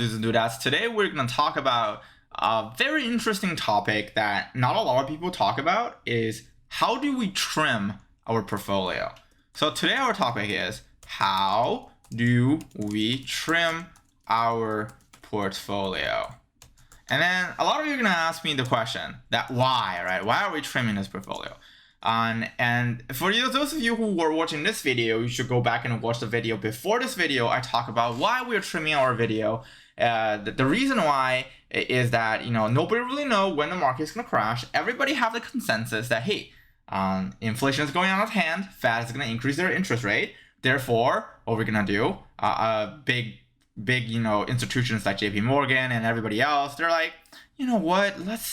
Do's and Dudas. Today we're going to talk about a very interesting topic that not a lot of people talk about is how do we trim our portfolio? So today our topic is how do we trim our portfolio? And then a lot of you are going to ask me the question that why, right? Why are we trimming this portfolio? And for those of you who were watching this video, you should go back and watch the video before this video. I talk about why we're trimming our video. The reason why is that, nobody really know when the market is going to crash. Everybody have the consensus that, hey, inflation is going out of hand. Fed is going to increase their interest rate. Therefore, what we're going to do, big, institutions like JP Morgan and everybody else, they're like, you know what, let's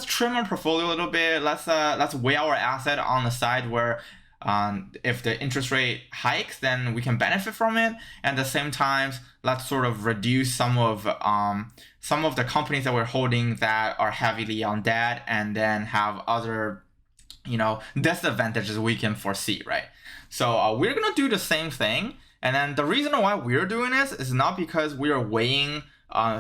trim our portfolio a little bit. Let's weigh our asset on the side where if the interest rate hikes, then we can benefit from it. And at the same time, let's sort of reduce some of the companies that we're holding that are heavily on debt, and then have other disadvantages we can foresee, right? So we're gonna do the same thing. And then the reason why we're doing this is not because we are weighing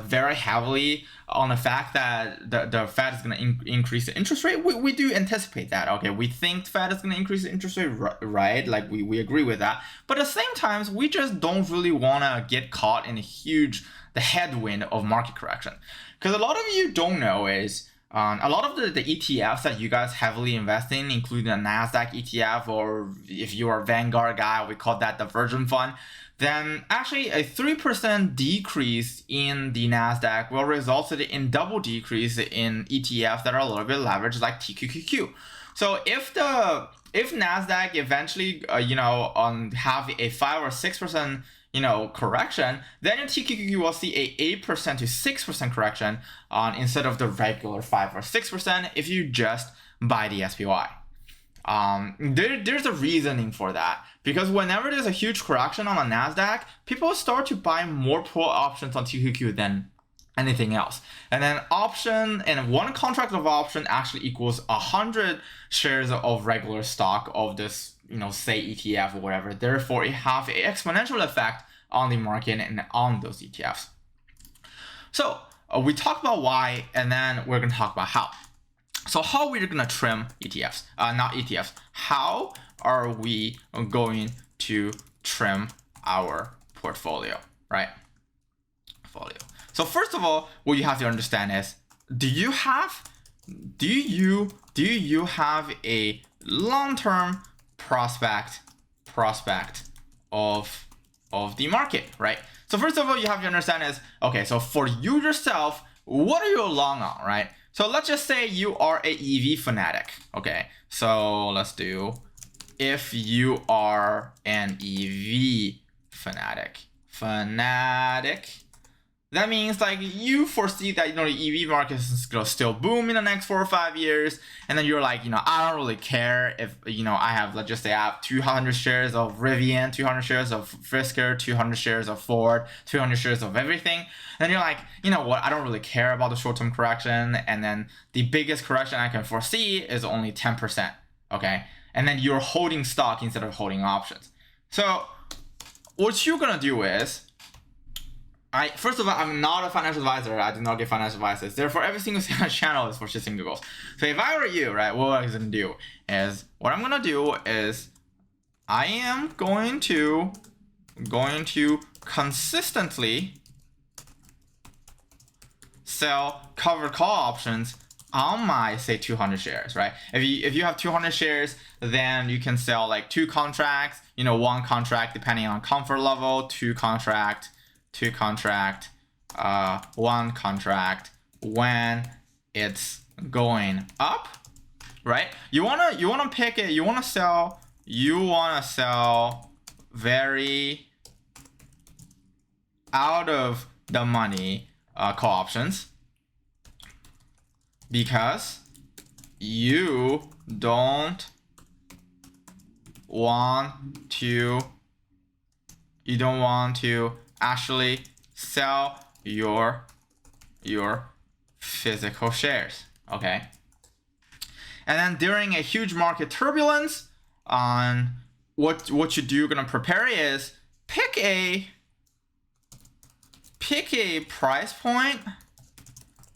very heavily on the fact that the Fed is going to increase the interest rate. We do anticipate that. Okay, we think Fed is going to increase the interest rate, right? Like we agree with that. But at the same time, we just don't really want to get caught in the headwind of market correction. Because a lot of you don't know is a lot of the ETFs that you guys heavily invest in, including the NASDAQ ETF, or if you're a Vanguard guy, we call that the Virgin Fund, then actually a 3% decrease in the NASDAQ will result in double decrease in ETFs that are a little bit leveraged like TQQQ. So if NASDAQ eventually, have a 5 or 6%, correction, then your TQQQ will see a 8% to 6% correction instead of the regular 5 or 6% if you just buy the SPY. There's a reasoning for that, because whenever there's a huge correction on a NASDAQ, people start to buy more put options on TQQQ than anything else. And then one contract of option actually equals 100 shares of regular stock of this, say ETF or whatever. Therefore, it have an exponential effect on the market and on those ETFs. So we talked about why, and then we're going to talk about how. So how are we going to trim ETFs? Not ETFs. How are we going to trim our portfolio, right? So first of all, what you have to understand is, do you have a long-term prospect of the market, right? So first of all, you have to understand is, okay, so for you yourself, what are you long on, right? So let's just say you are a EV fanatic, okay? So let's do, if you are an EV fanatic, that means like you foresee that, the EV market is going to still boom in the next 4 or 5 years. And then you're like, I don't really care if, I have, let's just say I have 200 shares of Rivian, 200 shares of Fisker, 200 shares of Ford, 200 shares of everything. And you're like, you know what, I don't really care about the short-term correction. And then the biggest correction I can foresee is only 10%, okay? And then you're holding stock instead of holding options. So what you're going to do is, first of all, I'm not a financial advisor. I do not give financial advice. Therefore, every single thing on the channel is for shits and giggles. So if I were you, right, what I'm going to do is, I am going to consistently sell covered call options on my, say, 200 shares, right? If you have 200 shares, then you can sell like 2 contracts, 1 contract depending on comfort level, 2 contract, 1 contract when it's going up, right? You wanna pick it. You wanna sell very out of the money call options, because you don't want to actually sell your physical shares, okay? And then during a huge market turbulence, what you're gonna prepare is pick a pick a price point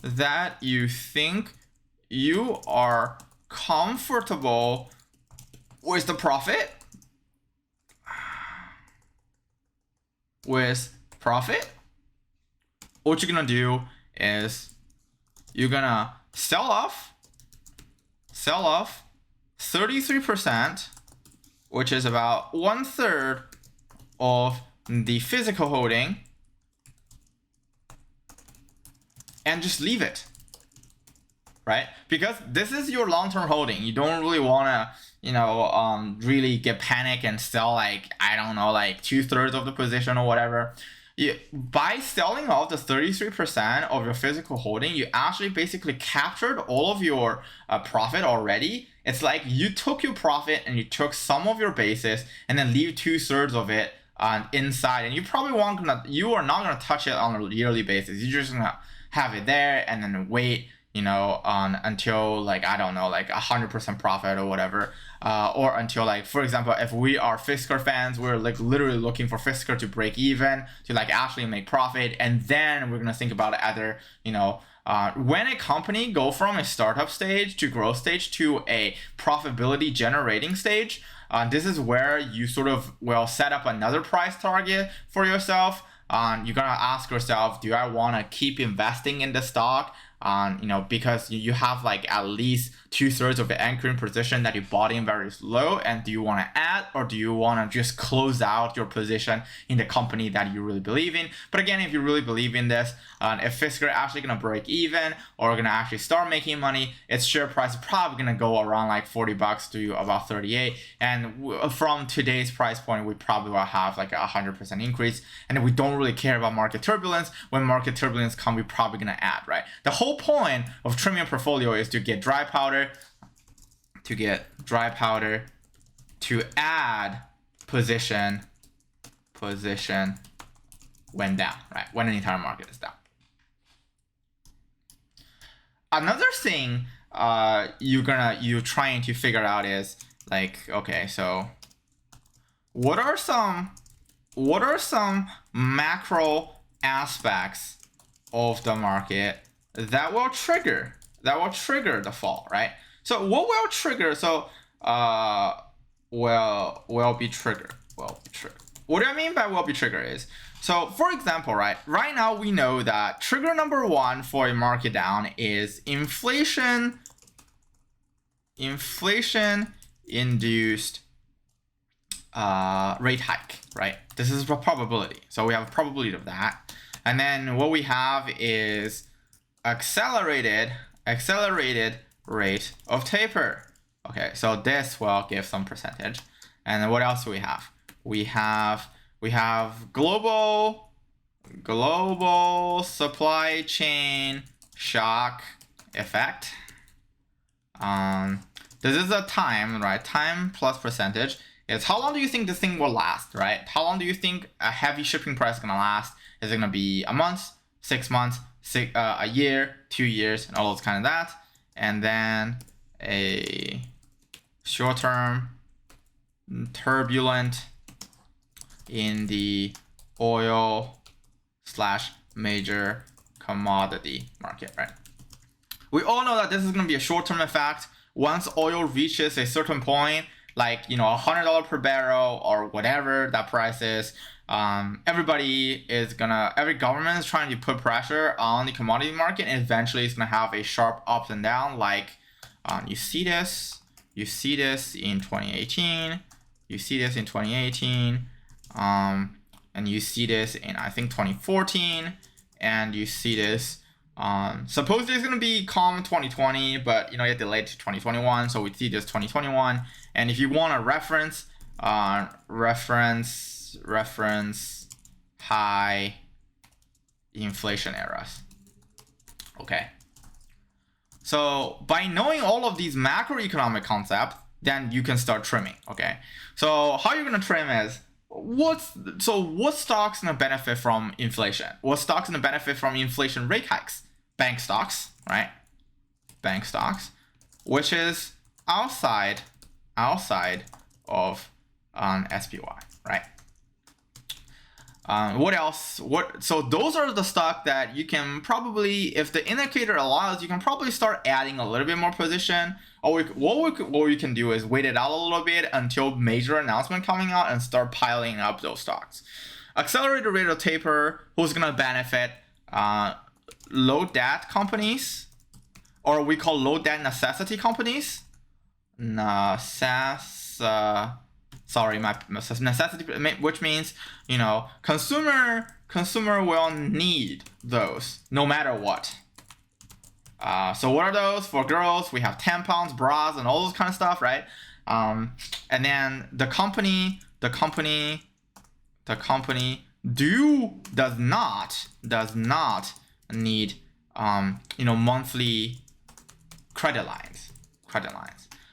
that you think you are comfortable with the profit. What you're gonna do is you're gonna sell off 33%, which is about 1/3 of the physical holding, and just leave it, right? Because this is your long-term holding. You don't really wanna, really get panic and sell like, I don't know, like 2/3 of the position or whatever. By selling off the 33% of your physical holding, you actually basically captured all of your profit already. It's like you took your profit and you took some of your basis and then leave 2/3 of it inside, and you are not gonna touch it on a yearly basis. You're just gonna have it there and then wait, until like, I don't know, like 100% profit or whatever, or until, like, for example, if we are Fisker fans, we're like literally looking for Fisker to break even, to like actually make profit, and then we're gonna think about either, when a company go from a startup stage to growth stage to a profitability generating stage, this is where you sort of will set up another price target for yourself. You're gonna ask yourself, do I want to keep investing in the stock? Because you have like at least 2/3 of the anchoring position that you bought in very low, and do you want to add, or do you want to just close out your position in the company that you really believe in? But again, if you really believe in this, if Fisker actually gonna break even or gonna actually start making money, its share price is probably gonna go around like $40 to about 38, and from today's price point, we probably will have like 100% increase. And if we don't really care about market turbulence, when market turbulence comes, we're probably gonna add, right? The whole point of trimming a portfolio is to get dry powder, to add position when down, right? When the entire market is down. Another thing you're trying to figure out is like, okay, so what are some macro aspects of the market that will trigger the fall, right? So what will trigger? Will be triggered. What do I mean by will be triggered is, so for example, right now we know that trigger number one for a market down is inflation induced rate hike, right? This is a probability. So we have a probability of that. And then what we have is accelerated rate of taper. Okay, so this will give some percentage. And then what else do we have? We have global supply chain shock effect. This is a time, right? Time plus percentage. It's how long do you think this thing will last, right? How long do you think a heavy shipping price is gonna last? Is it gonna be a month, 6 months, a year, 2 years, and all those kind of that? And then a short-term turbulent in the oil / major commodity market, right? We all know that this is gonna be a short-term effect. Once oil reaches a certain point, like $100 per barrel or whatever that price is, every government is trying to put pressure on the commodity market, and eventually it's gonna have a sharp up and down. Like you see this in 2018, and you see this in, I think, 2014, and you see this supposedly it's gonna be calm 2020, but it delayed to 2021, so we see this 2021. And if you want to reference high inflation eras. Okay, so by knowing all of these macroeconomic concepts, then you can start trimming. Okay, so how you're gonna trim is, what stocks gonna benefit from inflation? What stocks gonna benefit from inflation rate hikes? Bank stocks, right? Bank stocks, which is outside of SPY, right? What else? So those are the stock that you can probably, if the indicator allows, you can probably start adding a little bit more position. Or what we can do is wait it out a little bit until major announcement coming out and start piling up those stocks. Accelerated rate of taper, who's gonna benefit? Low debt companies, or we call low debt necessity companies. Sorry, my necessity, which means, you know, consumer will need those no matter what. So what are those? For girls, we have tampons, bras, and all those kind of stuff, right? And then the company does not need you know, monthly credit lines.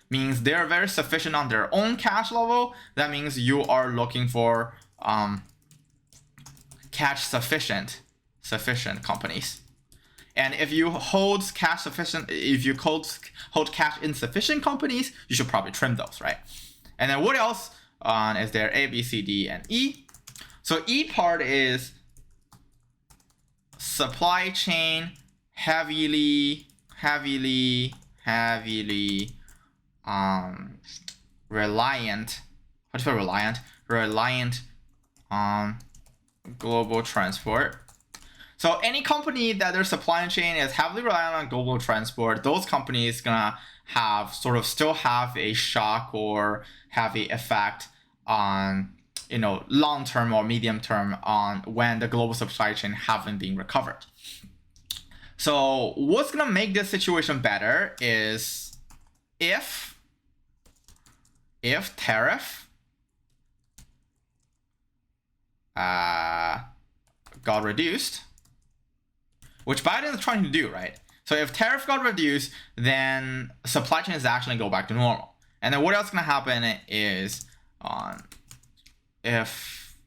Means they're very sufficient on their own cash level. That means you are looking for cash sufficient companies. And if you hold cash insufficient companies, you should probably trim those, right? And then what else is there? A, B, C, D, and E. So E part is supply chain heavily reliant. How do you spell reliant? Reliant on global transport. So any company that their supply chain is heavily reliant on global transport, those companies gonna still have a shock or have a effect on, you know, long term or medium term on when the global supply chain haven't been recovered. So what's gonna make this situation better is if tariff got reduced, which Biden is trying to do, right? So if tariff got reduced, then supply chains actually go back to normal. And then what else is gonna happen is if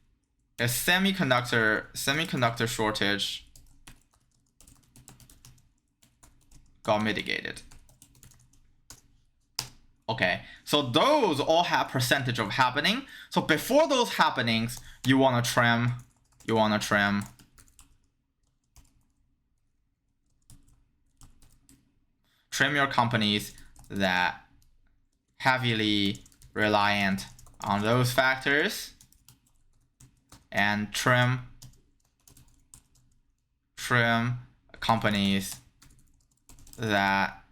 a semiconductor shortage got mitigated. Okay, so those all have percentage of happening. So before those happenings, you wanna trim your companies that heavily reliant on those factors, and trim companies that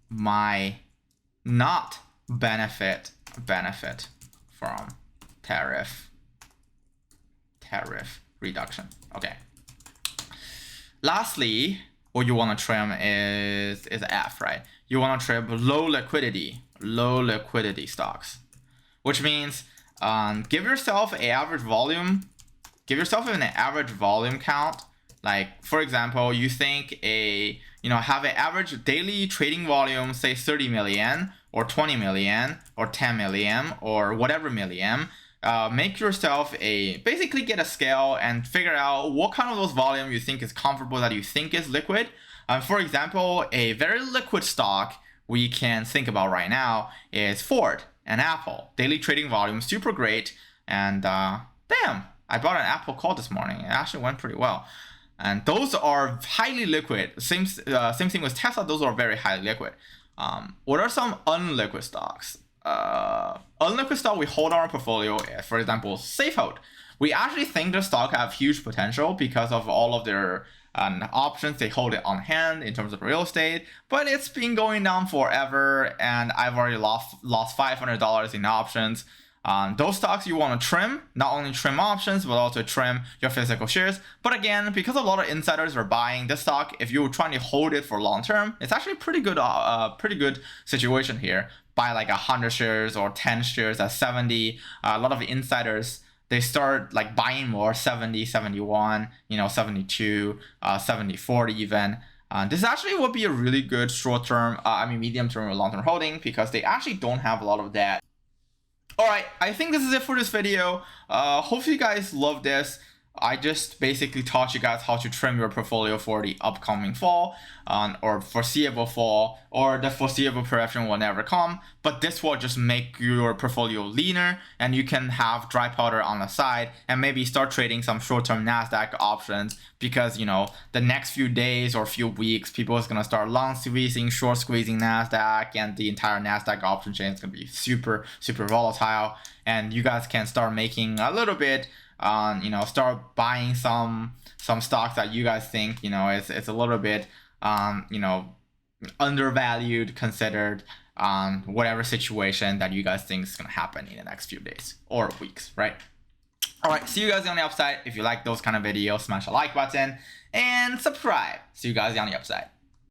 might not benefit from tariff reduction. Okay. Lastly, what you want to trim is F, right? You want to trim low liquidity stocks, which means give yourself an average volume count. Like, for example, you think have an average daily trading volume, say 30 million or 20 million or 10 million or whatever million. Make yourself basically get a scale and figure out what kind of those volume you think is comfortable, that you think is liquid. For example, a very liquid stock we can think about right now is Ford and Apple. Daily trading volume, super great. And damn, I bought an Apple call this morning. It actually went pretty well. And those are highly liquid. Same thing with Tesla. Those are very highly liquid. What are some unliquid stocks? Unliquid stock we hold on our portfolio. For example, Safehold. We actually think the stock have huge potential because of all of their options. They hold it on hand in terms of real estate, but it's been going down forever, and I've already lost $500 in options. Those stocks you want to trim, not only trim options, but also trim your physical shares. But again, because a lot of insiders are buying this stock, if you're trying to hold it for long term, it's actually pretty good situation here. Buy like 100 shares or 10 shares at 70. A lot of insiders, they start like buying more, 70, 71, 72, 70, 40 even. This actually would be a really good short-term, medium-term or long-term holding, because they actually don't have a lot of that. All right, I think this is it for this video. Hopefully you guys love this. I just basically taught you guys how to trim your portfolio for the upcoming fall, or foreseeable fall, or the foreseeable correction will never come. But this will just make your portfolio leaner, and you can have dry powder on the side and maybe start trading some short-term Nasdaq options, because the next few days or few weeks, people is gonna start long squeezing, short squeezing Nasdaq, and the entire Nasdaq option chain is gonna be super volatile. And you guys can start making a little bit. Start buying some stocks that you guys think it's a little bit undervalued, considered whatever situation that you guys think is gonna happen in the next few days or weeks, right? All right, see you guys on the upside. If you like those kind of videos, smash the like button and subscribe. See you guys on the upside.